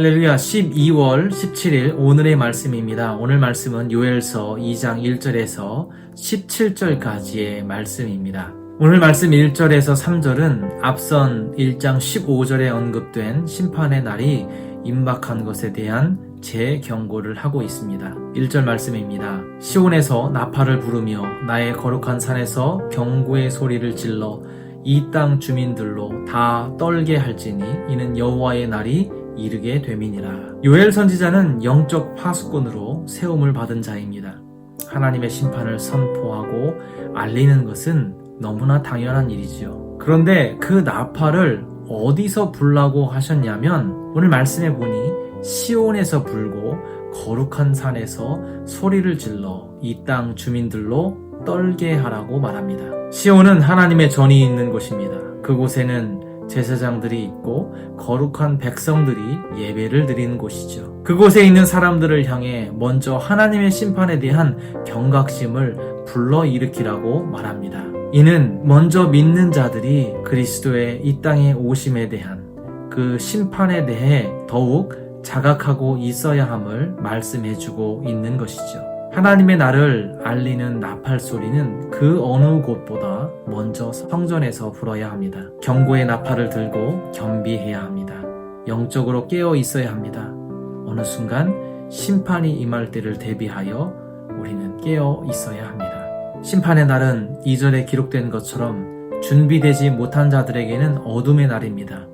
할렐루야. 12월 17일 오늘의 말씀입니다. 오늘 말씀은 요엘서 2장 1절에서 17절까지의 말씀입니다. 오늘 말씀 1절에서 3절은 앞선 1장 15절에 언급된 심판의 날이 임박한 것에 대한 재경고를 하고 있습니다. 1절 말씀입니다. 시온에서 나팔을 부르며 나의 거룩한 산에서 경고의 소리를 질러 이 땅 주민들로 다 떨게 할지니 이는 여호와의 날이 이르게 됨이니라. 요엘 선지자는 영적 파수꾼으로 세움을 받은 자입니다. 하나님의 심판을 선포하고 알리는 것은 너무나 당연한 일이지요. 그런데 그 나팔을 어디서 불라고 하셨냐면 오늘 말씀해 보니 시온에서 불고 거룩한 산에서 소리를 질러 이 땅 주민들로 떨게 하라고 말합니다. 시온은 하나님의 전이 있는 곳입니다. 그곳에는 제사장들이 있고 거룩한 백성들이 예배를 드리는 곳이죠. 그곳에 있는 사람들을 향해 먼저 하나님의 심판에 대한 경각심을 불러일으키라고 말합니다. 이는 먼저 믿는 자들이 그리스도의 이 땅에 오심에 대한 그 심판에 대해 더욱 자각하고 있어야 함을 말씀해주고 있는 것이죠. 하나님의 날을 알리는 나팔 소리는 그 어느 곳보다 먼저 성전에서 불어야 합니다. 경고의 나팔을 들고 겸비해야 합니다. 영적으로 깨어 있어야 합니다. 어느 순간 심판이 임할 때를 대비하여 우리는 깨어 있어야 합니다. 심판의 날은 이전에 기록된 것처럼 준비되지 못한 자들에게는 어둠의 날입니다.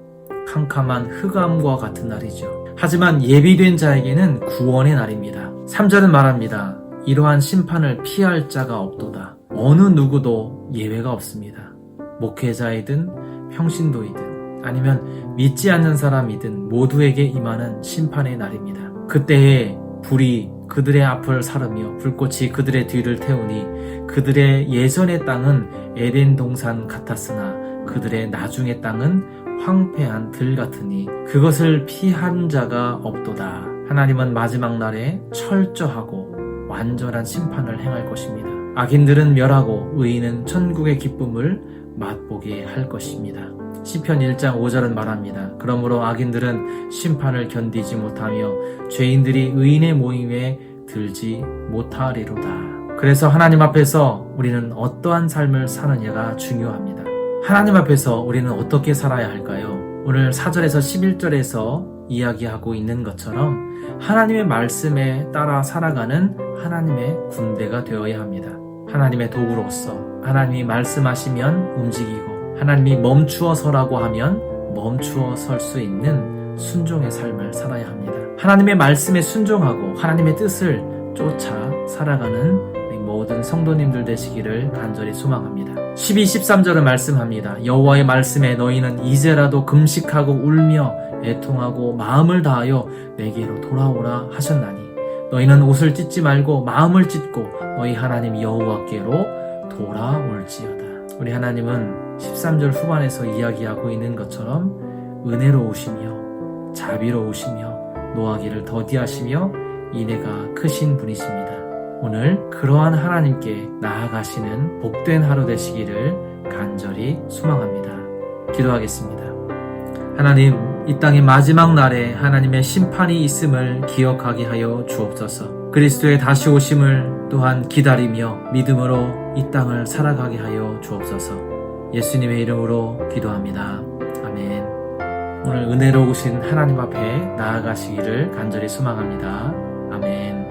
캄캄한 흑암과 같은 날이죠. 하지만 예비된 자에게는 구원의 날입니다. 3절은 말합니다. 이러한 심판을 피할 자가 없도다. 어느 누구도 예외가 없습니다. 목회자이든 평신도이든 아니면 믿지 않는 사람이든 모두에게 임하는 심판의 날입니다. 그때에 불이 그들의 앞을 사르며 불꽃이 그들의 뒤를 태우니 그들의 예전의 땅은 에덴 동산 같았으나 그들의 나중의 땅은 황폐한 들 같으니 그것을 피한 자가 없도다. 하나님은 마지막 날에 철저하고 완전한 심판을 행할 것입니다. 악인들은 멸하고 의인은 천국의 기쁨을 맛보게 할 것입니다. 시편 1장 5절은 말합니다. 그러므로 악인들은 심판을 견디지 못하며 죄인들이 의인의 모임에 들지 못하리로다. 그래서 하나님 앞에서 우리는 어떠한 삶을 사느냐가 중요합니다. 하나님 앞에서 우리는 어떻게 살아야 할까요? 오늘 4절에서 11절에서 이야기하고 있는 것처럼 하나님의 말씀에 따라 살아가는 하나님의 군대가 되어야 합니다. 하나님의 도구로서 하나님이 말씀하시면 움직이고 하나님이 멈추어 서라고 하면 멈추어 설 수 있는 순종의 삶을 살아야 합니다. 하나님의 말씀에 순종하고 하나님의 뜻을 쫓아 살아가는 우리 모든 성도님들 되시기를 간절히 소망합니다. 12, 13절은 말씀합니다. 여호와의 말씀에 너희는 이제라도 금식하고 울며 애통하고 마음을 다하여 내게로 돌아오라 하셨나니 너희는 옷을 찢지 말고 마음을 찢고 너희 하나님 여호와께로 돌아올지어다. 우리 하나님은 13절 후반에서 이야기하고 있는 것처럼 은혜로우시며 자비로우시며 노하기를 더디하시며 인애가 크신 분이십니다. 오늘 그러한 하나님께 나아가시는 복된 하루 되시기를 간절히 소망합니다. 기도하겠습니다. 하나님, 이 땅의 마지막 날에 하나님의 심판이 있음을 기억하게 하여 주옵소서. 그리스도의 다시 오심을 또한 기다리며 믿음으로 이 땅을 살아가게 하여 주옵소서. 예수님의 이름으로 기도합니다. 아멘. 오늘 은혜로우신 하나님 앞에 나아가시기를 간절히 소망합니다. 아멘.